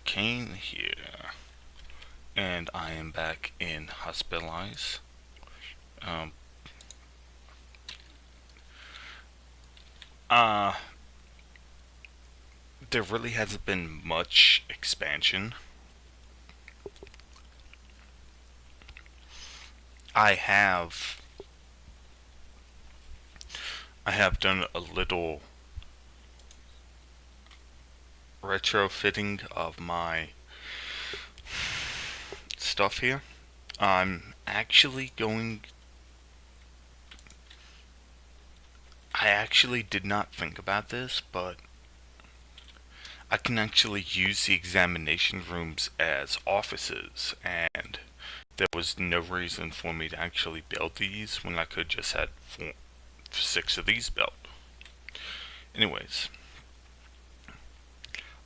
Kane here, and I am back in Hospitalize. Um, uh, there really hasn't been much expansion. I have, I have done a little retrofitting of my stuff here. I'm actually going. I actually did not think about this, but I can actually use the examination rooms as offices, and there was no reason for me to actually build these when I could just had 6 of these built. Anyways,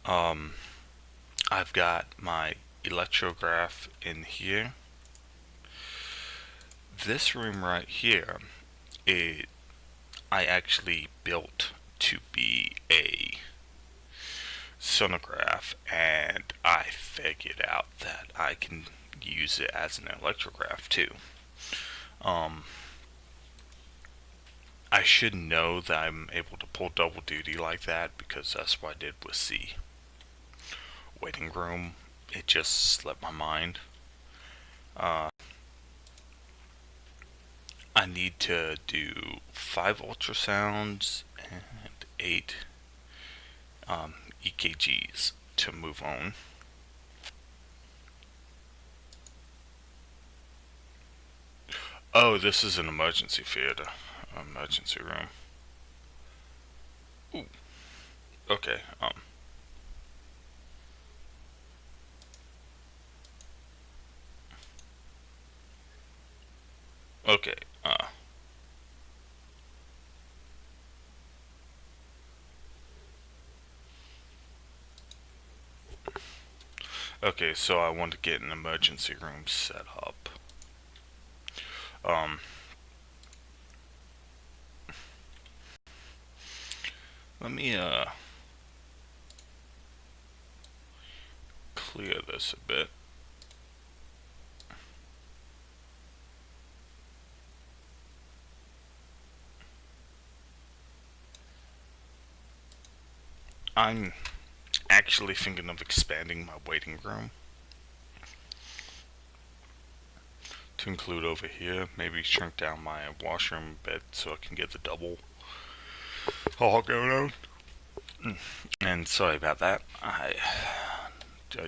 um, I've got my electrograph in here. This room right here, it I actually built to be a sonograph, and I figured out that I can use it as an electrograph too. Um, I should know that I'm able to pull double duty like that because that's what I did with C waiting room. It just slipped my mind. Uh, I need to do 5 ultrasounds and 8 EKGs to move on. Oh, this is an emergency theater. Emergency room. Ooh, okay. Okay. Okay, so I want to get an emergency room set up. Um, Let me clear this a bit. I'm actually thinking of expanding my waiting room to include over here. Maybe shrink down my washroom a bit so I can get the double hall going on. And sorry about that. I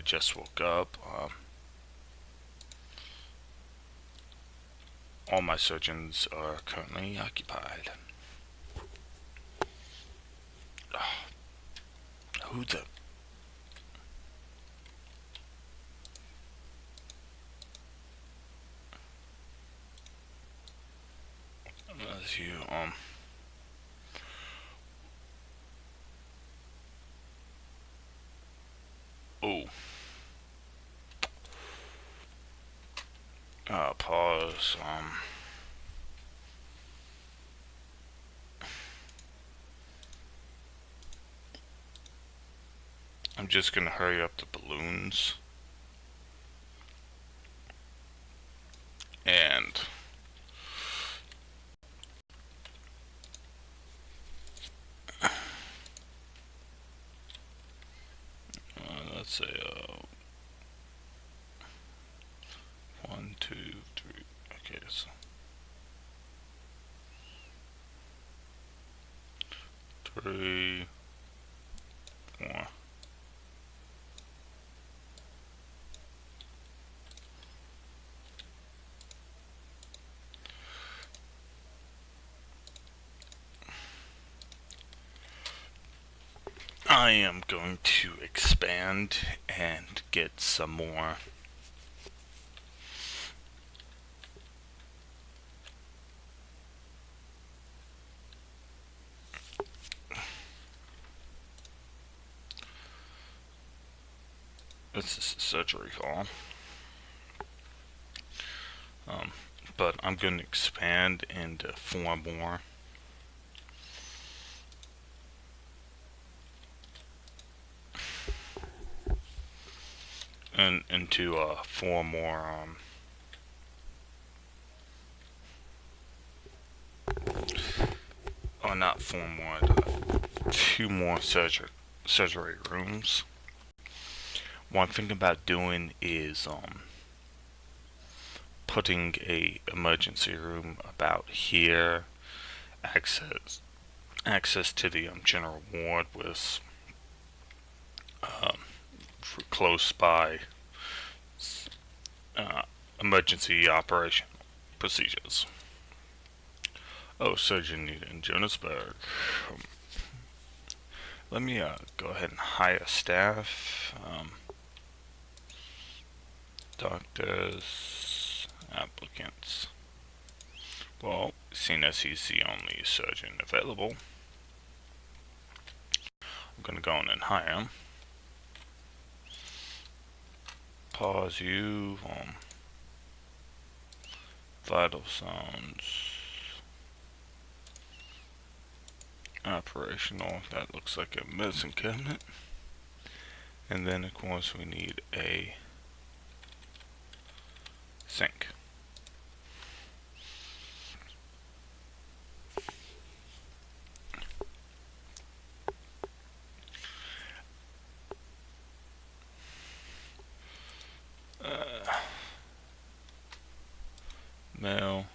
just woke up. All my surgeons are currently occupied. Who the? That's you. Oh. Pause. I'm just gonna hurry up the balloons. And let's say 1, 2, 3. Okay, so 3, 4. I am going to expand and get some more. This is a surgery hall. But I'm going to expand into 4 more. into four more or not four more, two more surgery rooms. What I'm thinking about doing is putting a emergency room about here, access to the general ward with close by emergency operation procedures. Oh, surgeon needed in Johannesburg. Let me go ahead and hire staff. Doctors, applicants. Well, seeing as he's the only surgeon available, I'm gonna go in and hire him. Pause you. Vital sounds. Operational. That looks like a medicine cabinet. And then, of course, we need a sink. Mail.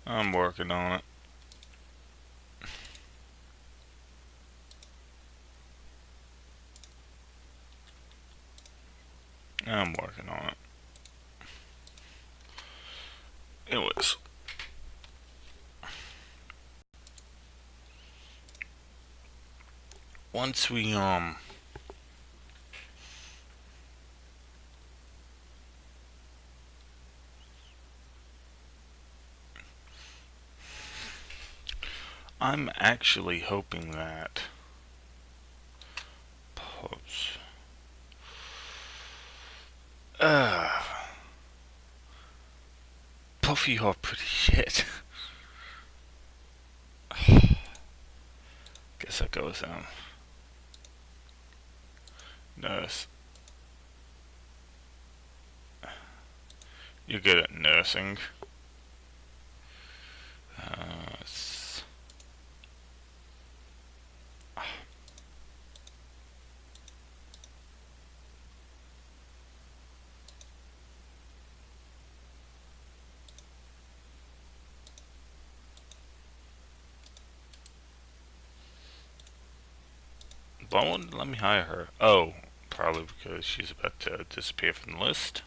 I'm working on it. I'm working on it. Anyways. Once we I'm actually hoping that Puffy, you're pretty shit. Guess that goes down. Nurse. You're good at nursing. But won't let me hire her. Oh, probably because she's about to disappear from the list.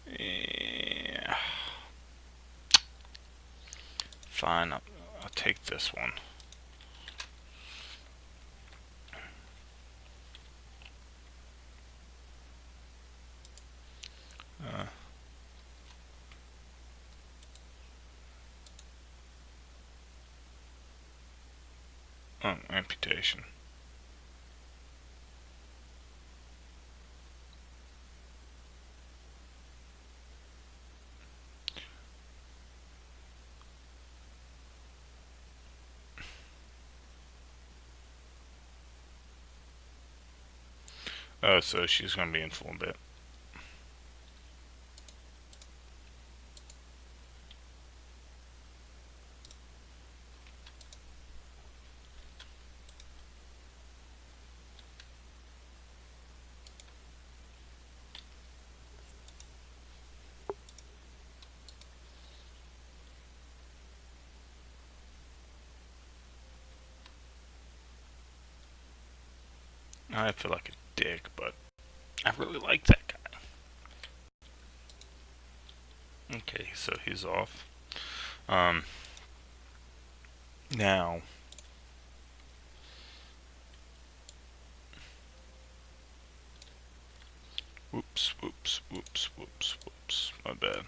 Yeah. Fine, I'll take this one. Amputation. Oh, so she's gonna be in for a bit. I feel like a dick, but I really like that guy. Okay, so he's off. Now, whoops, my bad.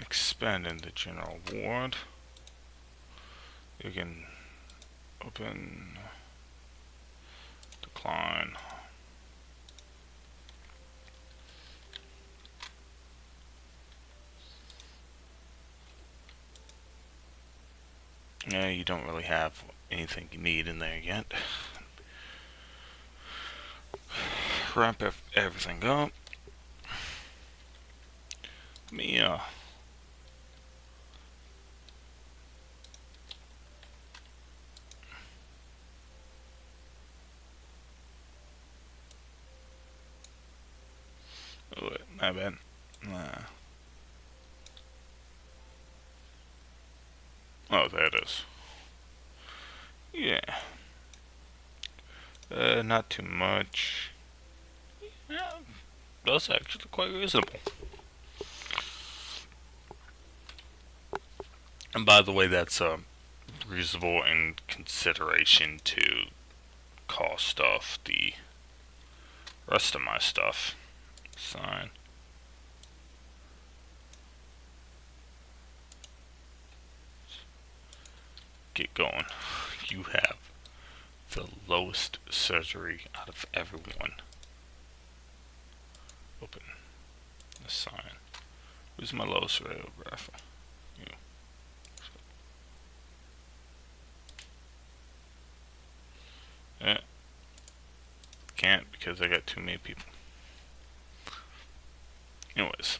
Expanding the general ward. You can open, decline. Yeah, you don't really have anything you need in there yet. Wrap everything up. Let me, oh wait, my bad. Oh, there it is. Yeah. Not too much. Yeah, that's actually quite reasonable. And by the way, that's reasonable in consideration to cost of the rest of my stuff. Sign. Get going. You have the lowest surgery out of everyone. Open. Assign. Who's my lowest radiographer? You. Can't because I got too many people. Anyways.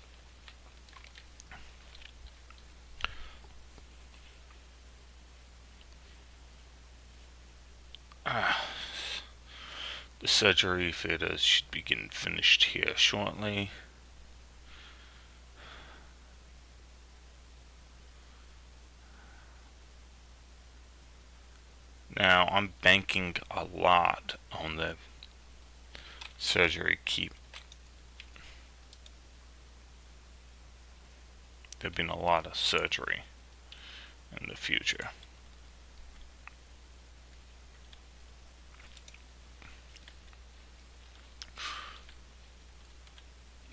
The surgery theaters should be getting finished here shortly. Now I'm banking a lot on the surgery keep. There've been a lot of surgery in the future.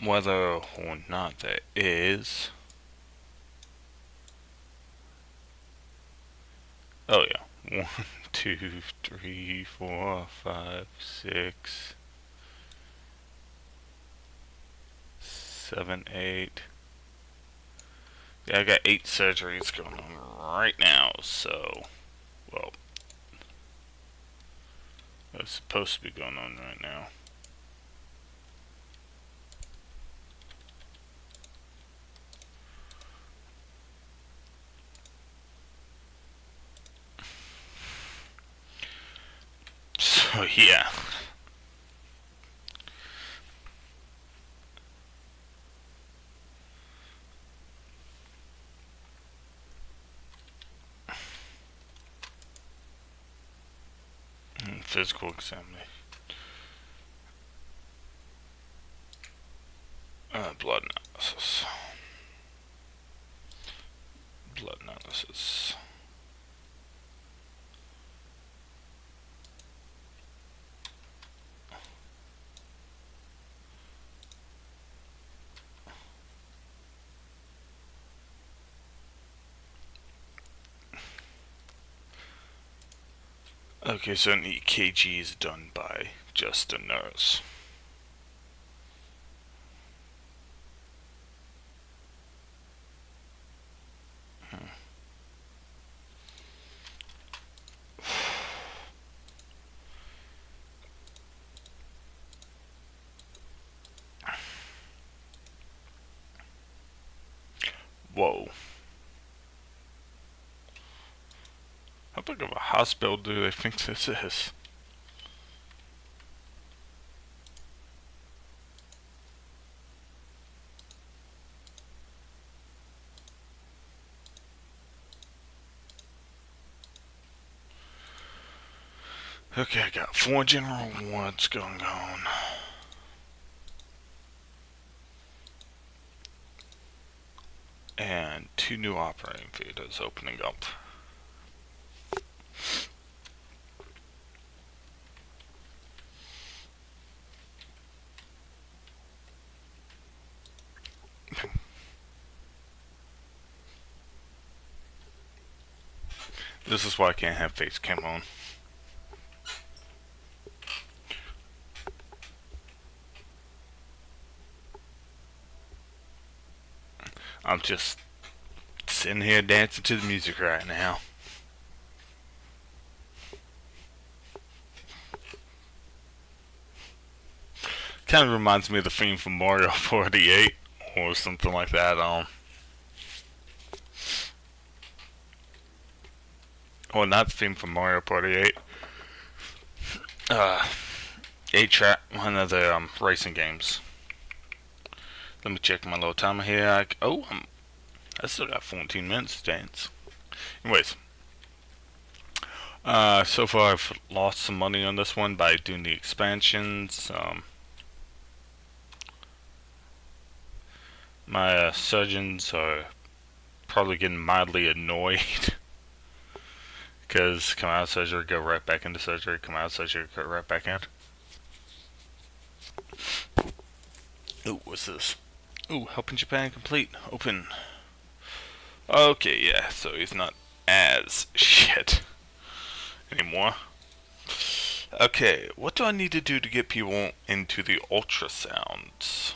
Whether or not there is. Oh yeah. 1, 2, 3, 4, 5, 6, 7, 8. Yeah, I got 8 surgeries going on right now, so, well, that's supposed to be going on right now. So, yeah. Physical examination. Blood analysis. Blood analysis. Okay, so an EKG is done by just a nurse. Whoa. How big of a hospital do they think this is? Okay, I got 4 general wards going on. And 2 new operating theaters opening up. This is why I can't have face cam on. I'm just sitting here dancing to the music right now. Kind of reminds me of the theme from Mario 48 or something like that. Well, not the theme from Mario 48. 8-Track, one of the racing games. Let me check my little timer here. I still got 14 minutes to dance. Anyways, so far I've lost some money on this one by doing the expansions. My surgeons are probably getting mildly annoyed because come out of surgery, go right back into surgery, come out of surgery, go right back in. Ooh, what's this? Ooh, help in Japan complete. Open. Okay, yeah, so he's not as shit anymore. Okay, what do I need to do to get people into the ultrasounds?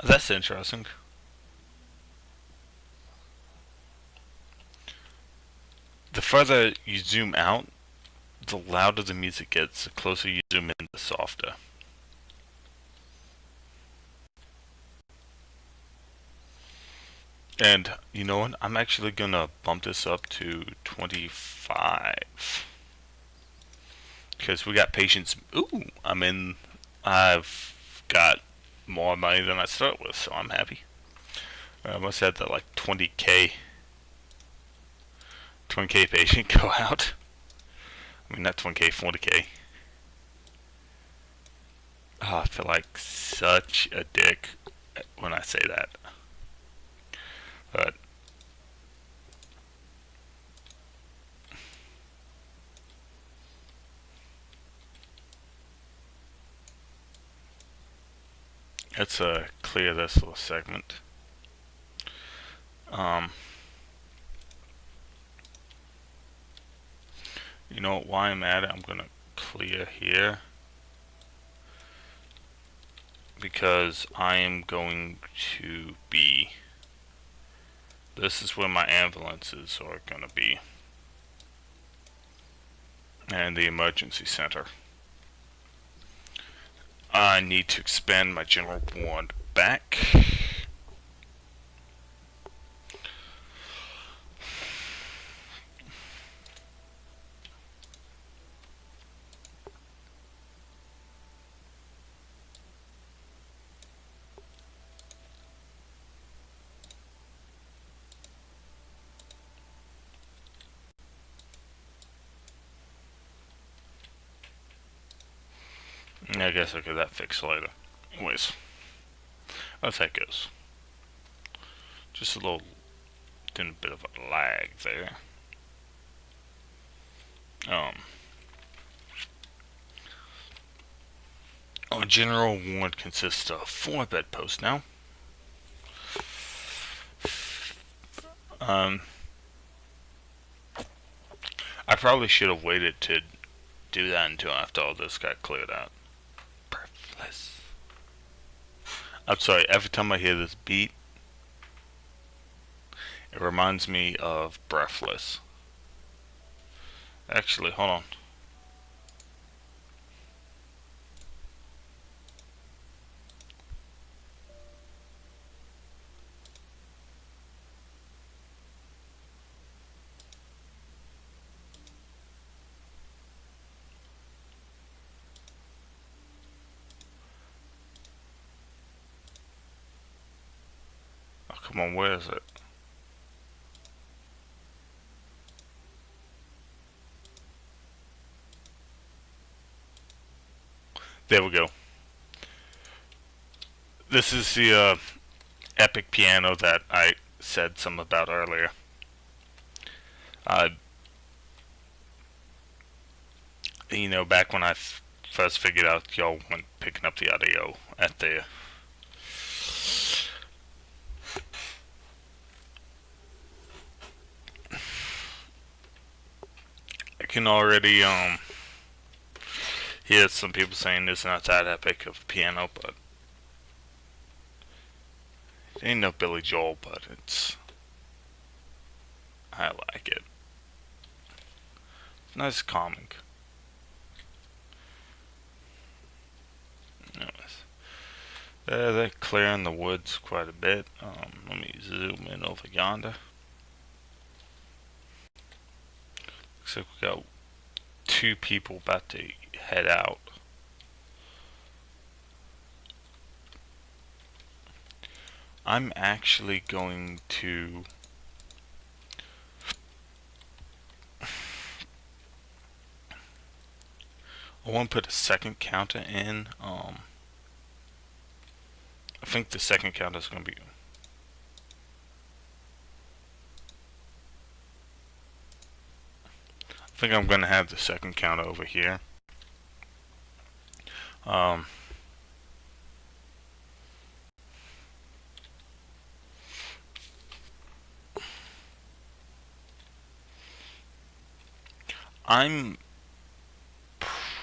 That's interesting. The further you zoom out, the louder the music gets. The closer you zoom in, the softer. And you know what? I'm actually gonna bump this up to 25. Because we got patients. Ooh, I've got more money than I start with, so I'm happy. I must have that like 20k patient go out. I mean, not 20k, 40k. Oh, I feel like such a dick when I say that. But let's clear this little segment. You know why I'm at it? I'm gonna clear here because I am going to be. This is where my ambulances are gonna be, and the emergency center. I need to expand my general ward back. I guess I'll get that fixed later. Anyways, that's how it goes. Just a little, doing a bit of a lag there. Our general ward consists of 4 bedposts now. I probably should have waited to do that until after all this got cleared out. Breathless. I'm sorry, every time I hear this beat, it reminds me of Breathless. Actually, hold on. Oh, come on, where is it? There we go. This is the epic piano that I said something about earlier. You know, back when I first figured out y'all weren't picking up the audio at the. I can already hear some people saying this is not that epic of a piano, but it ain't no Billy Joel, but I like it. It's nice, calming. Anyways, they're clearing the woods quite a bit. Let me zoom in over yonder. Looks like we got two people about to head out. I'm actually going to I want to put a second counter in. I think the second counter is going to be. I think I'm going to have the second counter over here. I'm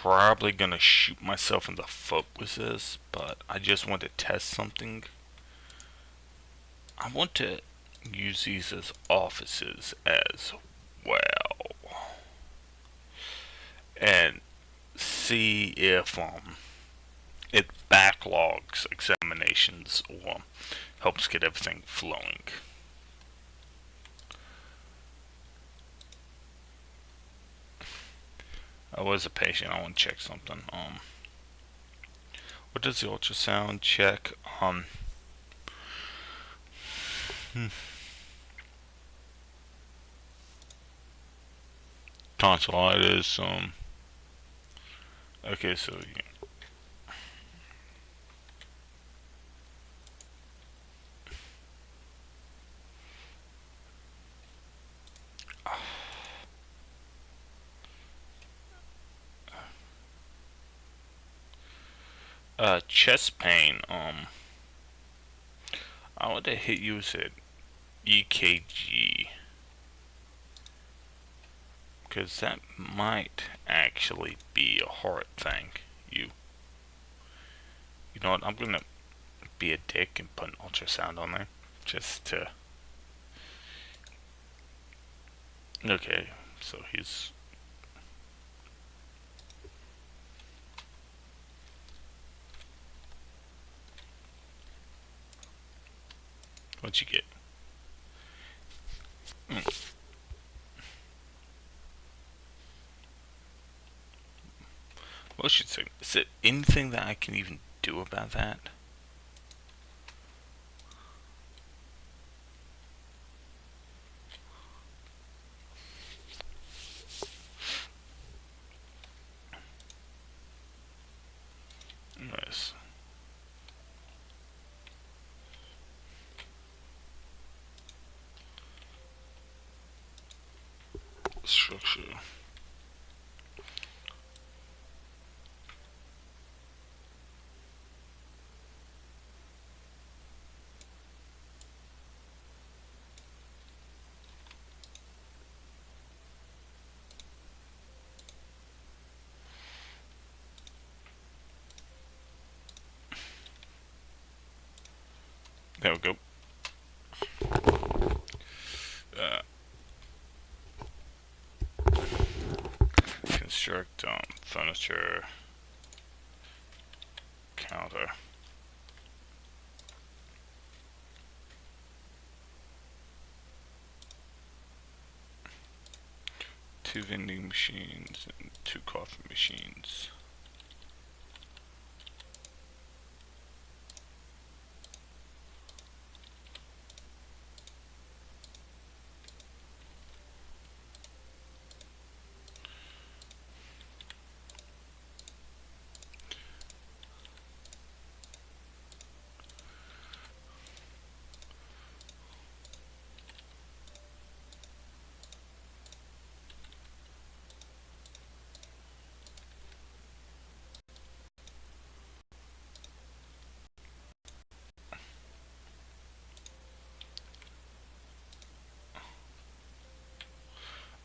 probably going to shoot myself in the foot with this, but I just want to test something. I want to use these as offices as well. And see if it backlogs examinations or helps get everything flowing. I was a patient. I want to check something. What does the ultrasound check? Tonsillitis. Okay, so yeah. Chest pain. I want to hit you with an EKG. Because that might actually be a heart thing. You know what? I'm gonna be a dick and put an ultrasound on there. Just to. Okay, so he's. What'd you get? What should say? Is there anything that I can even do about that? Nice. Structure. There we go. Construct furniture counter. Two vending machines and two coffee machines.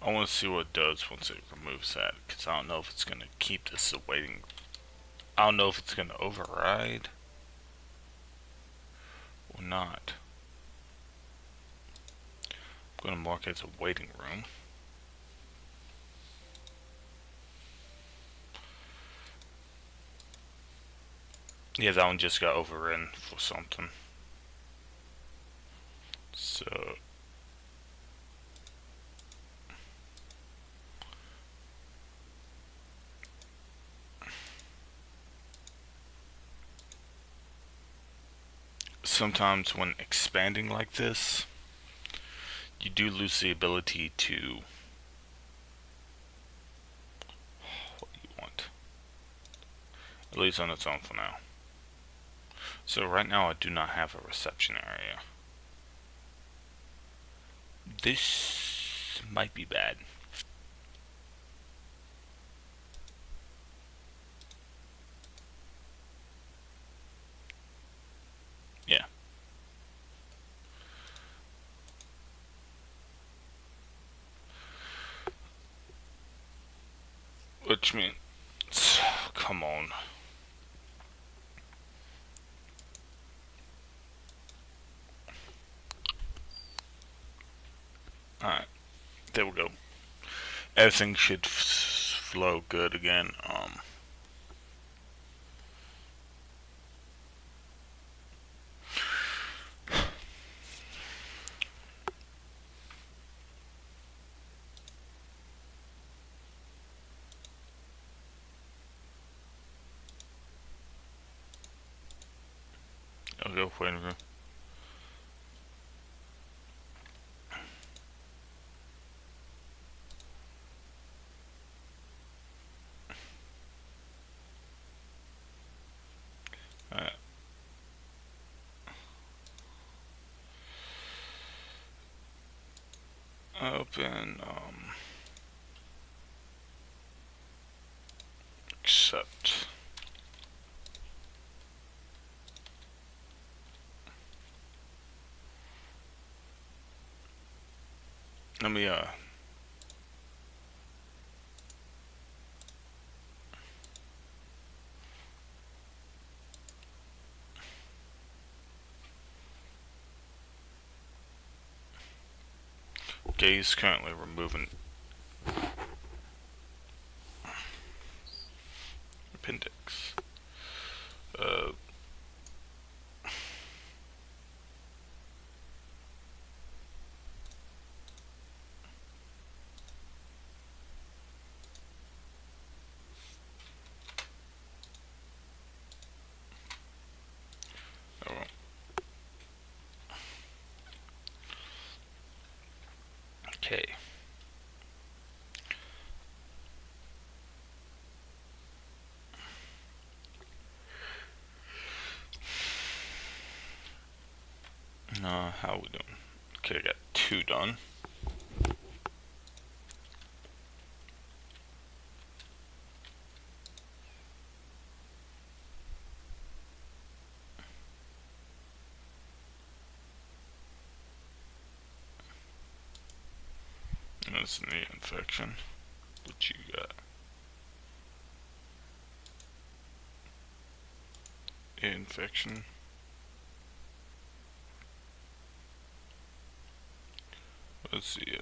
I want to see what it does once it removes that, because I don't know if it's going to keep this awaiting. I don't know if it's going to override or not. I'm going to mark it as a waiting room. Yeah, that one just got overridden for something. So sometimes when expanding like this, you do lose the ability to what you want. At least on its own for now. So right now I do not have a reception area. This might be bad. Yeah. Which means, come on. Alright, there we go. Everything should flow good again. I'll go waiting room. Alright. Open, accept. Let me, okay, he's currently removing appendix. Oh, okay. How we doing? Okay, I got 2 done. That's the infection. What you got? Infection. Let's see,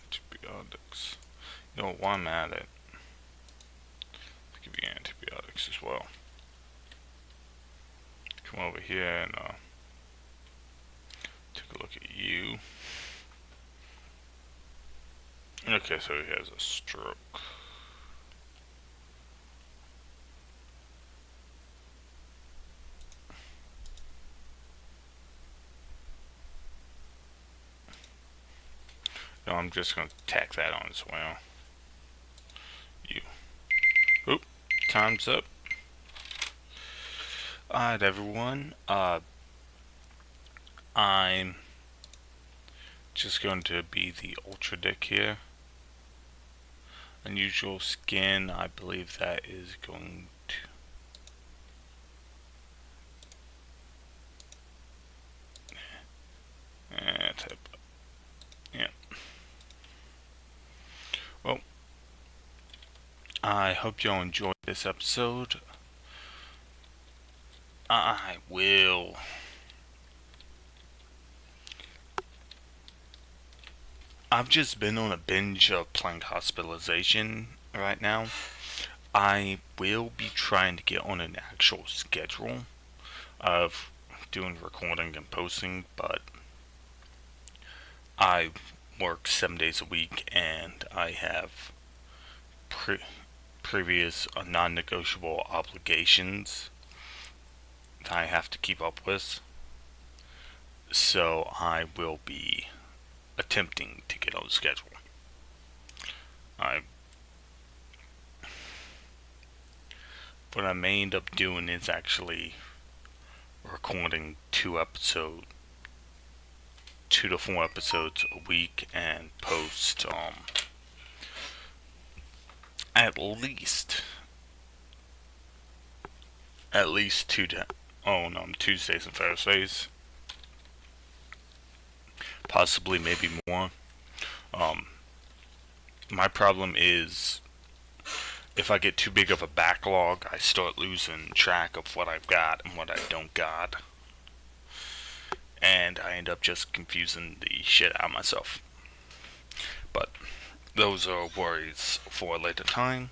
antibiotics. You know, while I'm at it, I'll give you antibiotics as well. Come over here and take a look at you. Okay, so he has a stroke. No, I'm just gonna tack that on as well. You. Oop, time's up. Alright, everyone. I'm just going to be the Ultra Dick here. Unusual skin, I believe that is going to... type. Yeah. I hope y'all enjoyed this episode. I will. I've just been on a binge of playing Hospitalization right now. I will be trying to get on an actual schedule of doing recording and posting, but I work 7 days a week and I have previous non-negotiable obligations that I have to keep up with. So I will be attempting to get on the schedule. I What I may end up doing is actually recording 2 to 4 episodes a week and post at least on Tuesdays and Thursdays, possibly maybe more. My problem is if I get too big of a backlog, I start losing track of what I've got and what I don't got, and I end up just confusing the shit out of myself. But those are worries for a later time.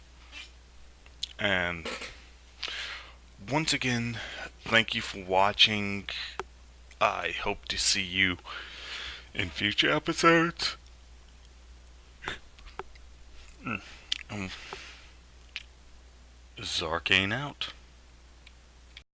And once again, thank you for watching. I hope to see you in future episodes. Kane out.